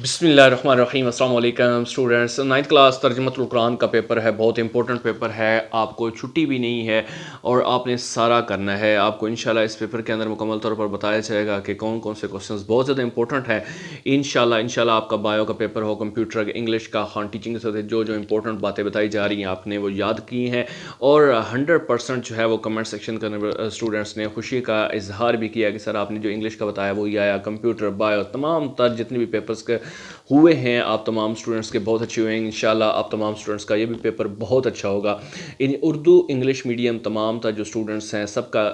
बिस्मिल्लाहिर्रहमानिर्रहीम अस्सलाम वालेकुम स्टूडेंट्स। नाइन्थ क्लास तर्जुमतुल कुरान का पेपर है, बहुत इंपॉर्टेंट पेपर है। आपको छुट्टी भी नहीं है और आपने सारा करना है। आपको इंशाल्लाह इस पेपर के अंदर मुकम्मल तौर पर बताया जाएगा कि कौन कौन से क्वेश्चंस बहुत ज़्यादा इंपॉर्टेंट है। इंशाल्लाह आपका बायो का पेपर हो, कंप्यूटर, इंग्लिश का, हाँ टीचिंग से जो जो इंपॉर्टेंट बातें बताई जा रही हैं आपने वो याद की हैं और 100% जो है वो कमेंट सेक्शन के स्टूडेंट्स ने खुशी का इजहार भी किया कि सर आपने जो इंग्लिश का बताया वही आया, कंप्यूटर, बायो, तमाम तर जितने भी पेपर्स के हुए हैं आप तमाम स्टूडेंट्स के बहुत अच्छे हुए हैं। इंशाल्लाह आप तमाम स्टूडेंट्स का ये भी पेपर बहुत अच्छा होगा। इन उर्दू इंग्लिश मीडियम तमाम तर जो स्टूडेंट्स हैं सबका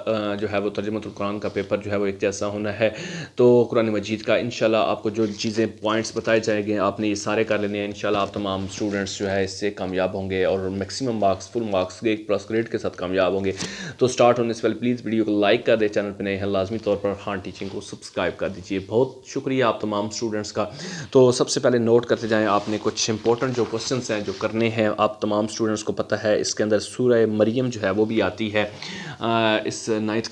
जो है वो तर्जुमतुल कुरान का पेपर जो है वो एक जैसा होना है। तो कुरान मजीद का इंशाल्लाह आपको जो चीज़ें पॉइंट्स बताए जाएंगे आपने ये सारे कर लेने हैं। इंशाल्लाह आप तमाम स्टूडेंट्स जो है इससे कामयाब होंगे और मैक्सिमम मार्क्स, फुल मार्क्स के एक प्लस ग्रेड के साथ कामयाब होंगे। तो स्टार्ट होने से पहले प्लीज़ वीडियो को लाइक कर दे, चैनल पर नए हैं लाजमी तौर पर हाँ टीचिंग को सब्सक्राइब कर दीजिए। बहुत शुक्रिया आप तमाम स्टूडेंट्स का। तो सबसे पहले नोट करते जाएं, आपने कुछ इंपॉर्टेंट जो क्वेश्चंस हैं जो करने हैं। आप तमाम स्टूडेंट्स को पता है इसके अंदर सूरह मरियम जो है वो भी आती है। इस नाइन्थ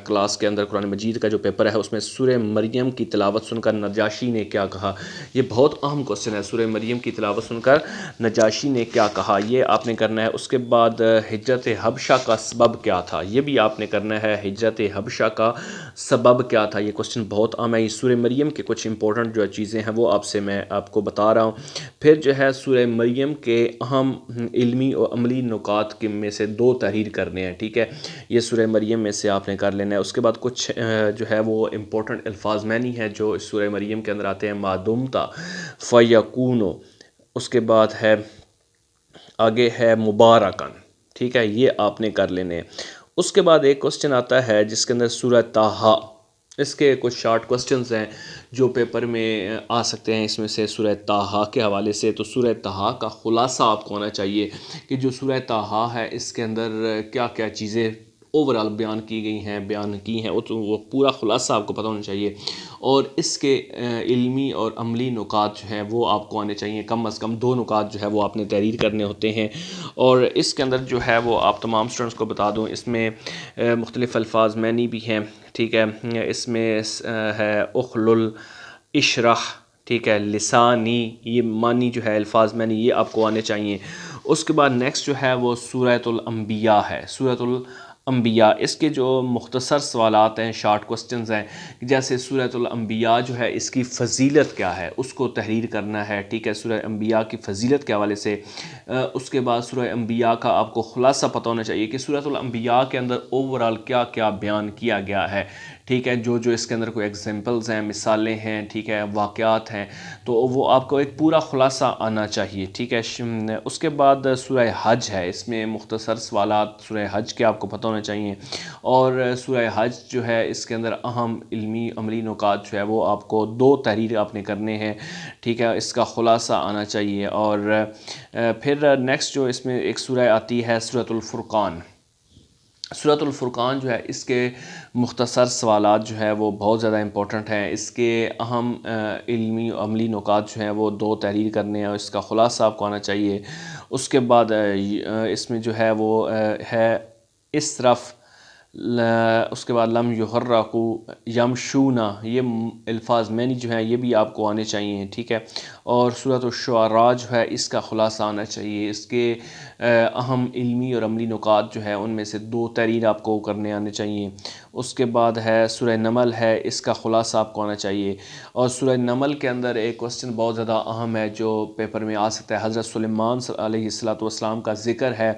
क्लास के अंदर कुरान मजीद का जो पेपर है उसमें सूरह मरियम की तिलावत सुनकर नजाशी ने क्या कहा, ये बहुत अहम क्वेश्चन है। सूरह मरियम की तिलावत सुनकर नजाशी ने क्या कहा ये आपने करना है। उसके बाद हिजरत हबशा का सबब क्या था, ये भी आपने करना है। हिजरत हबशा का सबब क्या था, ये क्वेश्चन बहुत अहम है। सूरह मरियम के कुछ इंपॉर्टेंट जो चीज़ें हैं वो आपसे मैं आपको बता रहा हूँ। फिर जो है सूरह मरियम के अहम इल्मी और अमली नुकात के में से 2 तहरीर करने हैं, ठीक है। ये सूरह मरियम में से आपने कर लेना है। उसके बाद कुछ जो है वो इंपॉर्टेंट अल्फाज मैनी है जो इस सूरह मरियम के अंदर आते हैं। मादुमता, फ़यकूनो, उसके बाद है आगे है मुबारकन, ठीक है, ये आपने कर लेने हैं। उसके बाद एक क्वेश्चन आता है जिसके अंदर सूरह ताहा, इसके कुछ शॉर्ट क्वेश्चंस हैं जो पेपर में आ सकते हैं इसमें से सूरह ताहा के हवाले से। तो सूरह ताहा का खुलासा आपको होना चाहिए कि जो सूरह ताहा है इसके अंदर क्या क्या चीज़ें ओवरऑल बयान की गई हैं, बयान की हैं, वो पूरा खुलासा आपको पता होना चाहिए। और इसके इल्मी और अमली नुकात जो हैं वो आपको आने चाहिए। कम अज़ कम 2 नुकात जो है वो आपने तहरीर करने होते हैं। और इसके अंदर जो है वो आप तमाम स्टूडेंट्स को बता दूँ इसमें मुख्तलिफ़ अल्फाज मैनी भी हैं, ठीक है। इसमें है उखलुल इशरह, ठीक है, लिसानी, ये मानी जो है अल्फाज मैनी ये आपको आने चाहिए। उसके बाद नेक्स्ट जो है वो सूरतुल अंबिया है। सूरतुल अंबिया, इसके जो मुख्तसर सवालात हैं, शॉर्ट क्वेश्चंस हैं, जैसे सूरतुल अंबिया जो है इसकी फ़जीलत क्या है उसको तहरीर करना है, ठीक है, सूरह अंबिया की फ़जीलत के हवाले से। उसके बाद सूरह अंबिया का आपको खुलासा पता होना चाहिए कि सूरतुल अंबिया के अंदर ओवरऑल क्या क्या बयान किया गया है, ठीक है। जो जो इसके अंदर कोई एग्जांपल्स हैं, मिसालें हैं, ठीक है, वाक़यात हैं, तो वो आपको एक पूरा खुलासा आना चाहिए, ठीक है। उसके बाद सूरह हज है, इसमें मुख्तसर सवालात सूरह हज के आपको पता होना चाहिए। और सूरह हज जो है इसके अंदर अहम इल्मी अमली नुकात जो है वो आपको 2 तहरीर आपने करने हैं, ठीक है, इसका खुलासा आना चाहिए। और फिर नेक्स्ट जो इसमें एक सूरह आती है सूरतुल फुरक़ान। सूरतुल फुरक़ान जो है इसके मुख्तसर सवालात जो है वो बहुत ज़्यादा इंपॉर्टेंट हैं। इसके अहम इल्मी अमली नुकात जो हैं वो 2 तहरीर करने हैं और इसका खुलासा आपको आना चाहिए। उसके बाद इसमें जो है वो है इसरफ, उसके बाद लम युहर्रकू यमशूना, ये अल्फाज मैनी जो हैं ये भी आपको आने चाहिए, ठीक है। और सूरत शुआरा जो है इसका खुलासा आना चाहिए। इसके अहम इल्मी और अमली नुकात जो है उनमें से 2 तहरीर आपको करने आने चाहिए। उसके बाद है सूरह नमल है, इसका खुलासा आपको आना चाहिए। और सूरह नमल के अंदर एक क्वेश्चन बहुत ज़्यादा अहम है जो पेपर में आ सकता है। हज़रत सुलेमान अलैहिस्सलाम का ज़िक्र है,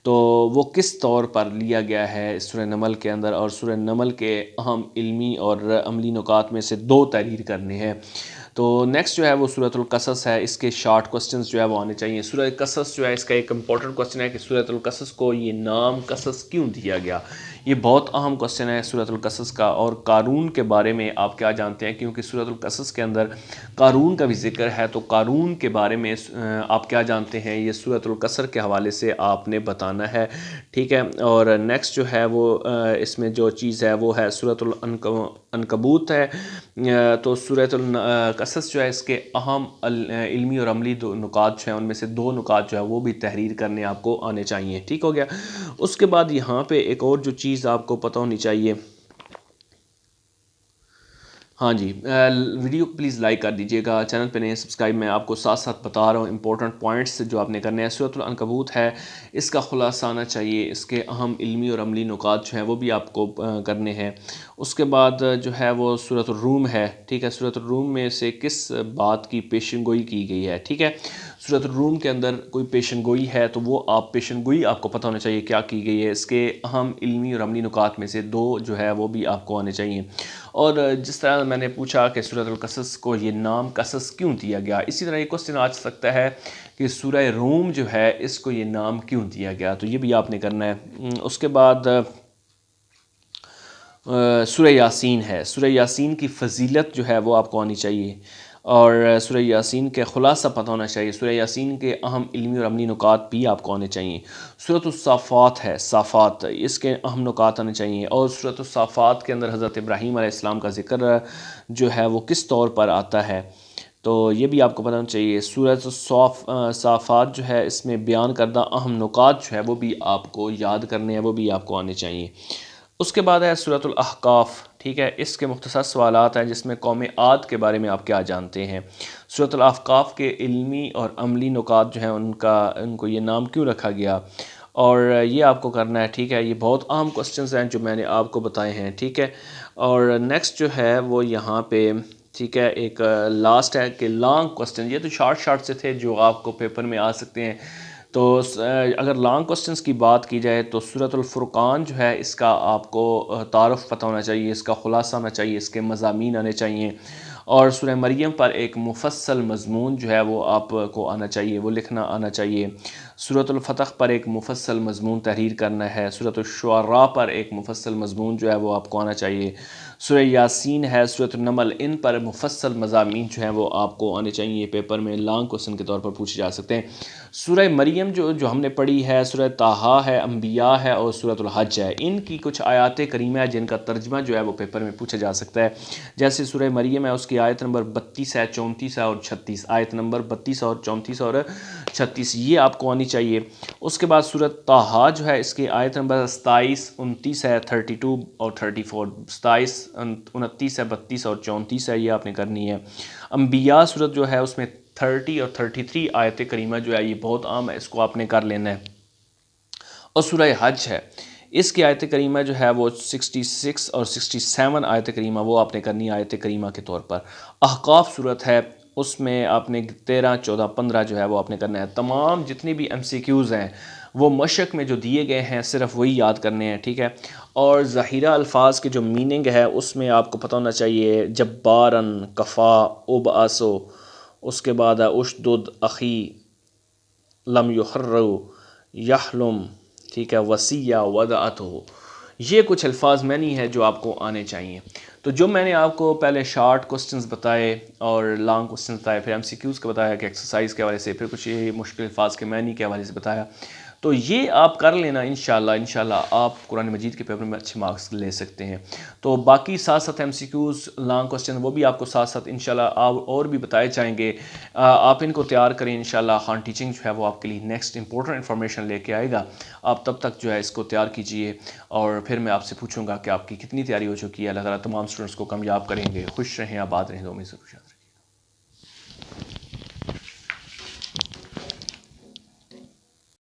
तो वो किस तौर पर लिया गया है सूरह नमल के अंदर। और सूरह नमल के अहम इल्मी और अमली नुकात में से 2 तहरीर करने हैं। तो नेक्स्ट जो है वो सूरतुल कसस है, इसके शॉर्ट क्वेश्चंस जो है वो आने चाहिए। सूरह कसस जो है इसका एक इंपॉर्टेंट क्वेश्चन है कि सूरतुल कसस को ये नाम कसस क्यों दिया गया, ये बहुत अहम क्वेश्चन है सूरतुल कसस का। और कारून के बारे में आप क्या जानते हैं, क्योंकि सूरतुल कसस के अंदर कारून का भी जिक्र है, तो कारून के बारे में आप क्या जानते हैं ये सूरतुल कसर के हवाले से आपने बताना है, ठीक है। और नेक्स्ट जो है वो इसमें जो चीज़ है वो है सूरतुल अनकबूत है। तो सूरतुल कसस जो है इसके अहम इल्मी और अमली नुकात जो हैं उनमें से 2 नुकात जो है वो भी तहरीर करने आपको आने चाहिए, ठीक हो गया। उसके बाद यहाँ पे एक और जो चीज़ आपको पता होनी चाहिए हाँ जी, वीडियो को प्लीज़ लाइक कर दीजिएगा, चैनल पे नए सब्सक्राइब। मैं आपको साथ साथ बता रहा हूँ इंपॉर्टेंट पॉइंट्स जो आपने करने हैं। सूरतुल अनकबूत है, इसका खुलासा आना चाहिए, इसके अहम इल्मी और अमली नुकात जो हैं वो भी आपको करने हैं। उसके बाद जो है वो सूरतुल रूम है, ठीक है। सूरतुल रूम में से किस बात की पेशनगोई की गई है, ठीक है। सूरतुल रूम के अंदर कोई पेशनगोई है तो वो पेशनगोई आपको पता होना चाहिए क्या की गई है। इसके अहम इल्मी और अमली नुकात में से 2 जो है वो भी आपको आने चाहिए। और जिस तरह मैंने पूछा कि सूरह अल-कसस को ये नाम कसस क्यों दिया गया, इसी तरह ये क्वेश्चन आ सकता है कि सूरह रूम जो है इसको ये नाम क्यों दिया गया, तो ये भी आपने करना है। उसके बाद सूरह यासीन है, सूरह यासीन की फ़जीलत जो है वो आपको आनी चाहिए और सूरह यासीन के ख़ुलासा पता होना चाहिए। सूरह यासीन के अहम इल्मी और अमली नुकात भी आपको आने चाहिए। सूरतुस साफ़ात है, साफ़ात, इसके अहम नुकात आने चाहिए। और सूरतुस साफ़ात के अंदर हज़रत इब्राहीम अलैहिस्सलाम का ज़िक्र जो है वो किस तौर पर आता है, तो ये भी आपको पता होना चाहिए। सूरत साफ़ात जो है इसमें बयान करदा अहम नुकात जो है वो भी आपको याद करने हैं, वो भी आपको आने चाहिए। उसके बाद है सूरतुल अहकाफ़, ठीक है। इसके मुख्तसर सवालात हैं जिसमें कौम आद के बारे में आप क्या जानते हैं। सूरतुल अहकाफ़ के इल्मी और अमली नुकात जो हैं उनको ये नाम क्यों रखा गया, और ये आपको करना है, ठीक है। ये बहुत अहम क्वेश्चंस हैं जो मैंने आपको बताए हैं, ठीक है। और नेक्स्ट जो है वो यहाँ पे, ठीक है, एक लास्ट है कि लॉन्ग क्वेश्चन, ये तो शॉर्ट से थे जो आपको पेपर में आ सकते हैं। तो अगर लॉन्ग क्वेश्चंस की बात की जाए तो सूरतुल फुरकान जो है इसका आपको तारुफ पता होना चाहिए, इसका खुलासा आना चाहिए, इसके मज़ामीन आने चाहिए। और सूरह मरियम पर एक मुफस्सल मज़मून जो है वो आपको आना चाहिए, वो लिखना आना चाहिए। सूरतुल फतह पर एक मुफस्सल मज़मून तहरीर करना है। सूरतुल शुअरा पर एक मुफस्सल मज़मून जो है वो आपको आना चाहिए। सूरह यासीन है, सूरतुल नमल, इन पर मुफस्सल मज़ामीन जो हैं वो आपको आने चाहिए, पेपर में लॉन्ग क्वेश्चन के तौर पर पूछे जा सकते हैं। सूरह मरियम जो हमने पढ़ी है, सूरह ताहा है, अंबिया है और सूरतुल हज है, इनकी कुछ आयात करीमा है जिनका तर्जमा जो है वो पेपर में पूछा जा सकता है। जैसे सूरह मरियम है, उसकी आयत नंबर 32 है, 34 है और 36, आयत नंबर 32 और 34 और 36 ये आपको आनी चाहिए। उसके बाद सूरत ताहा जो है इसकी आयत नंबर 27, 29 है, 32 और 34, 27, 29 है, 32 और 34 है, ये आपने करनी है। अंबिया सूरत जो है उसमें 30 और 33 आयत करीमा जो है ये बहुत आम है, इसको आपने कर लेना है। और सूरह हज है, इसकी आयत करीमा जो है वो 66 और 67 आयत करीमा वो आपने करनी है आयत करीमा के तौर पर। अहकाफ सूरत है, उसमें आपने 13, 14, 15 जो है वो आपने करना है। तमाम जितनी भी MCQs हैं वो मशक में जो दिए गए हैं सिर्फ वही याद करने हैं, ठीक है। और ज़ाहिरा अल्फाज के जो मीनिंग है उसमें आपको पता होना चाहिए। जब्बारन, कफ़ा, उबआसो, उसके बाद उशदुद अखी, लम युहर्रु, यहलुम, ठीक है, वसिया वदाअत हो, ये कुछ अल्फाज मैनी है जो आपको आने चाहिए। तो जो मैंने आपको पहले शॉर्ट क्वेश्चंस बताए और लॉन्ग क्वेश्चंस बताए, फिर MCQs का बताया कि एक्सरसाइज के हवाले से, फिर कुछ ये मुश्किल अल्फाज के मैनी के हवाले से बताया, तो ये आप कर लेना इंशाल्लाह आप कुरान मजीद के पेपर में अच्छे मार्क्स ले सकते हैं। तो बाकी साथ साथ MCQs लॉन्ग क्वेश्चन वो भी आपको साथ साथ इंशाल्लाह आप और भी बताए जाएंगे। आप इनको तैयार करें, इंशाल्लाह खान टीचिंग जो है वो आपके लिए नेक्स्ट इंपॉर्टेंट इन्फॉर्मेशन लेके आएगा। आप तब तक जो है इसको तैयार कीजिए और फिर मैं आपसे पूछूंगा कि आपकी कितनी तैयारी हो चुकी है। अल्लाह ताला तमाम स्टूडेंट्स को कामयाब करेंगे। खुश रहें, आबाद रहें, दुआ में ज़रूर।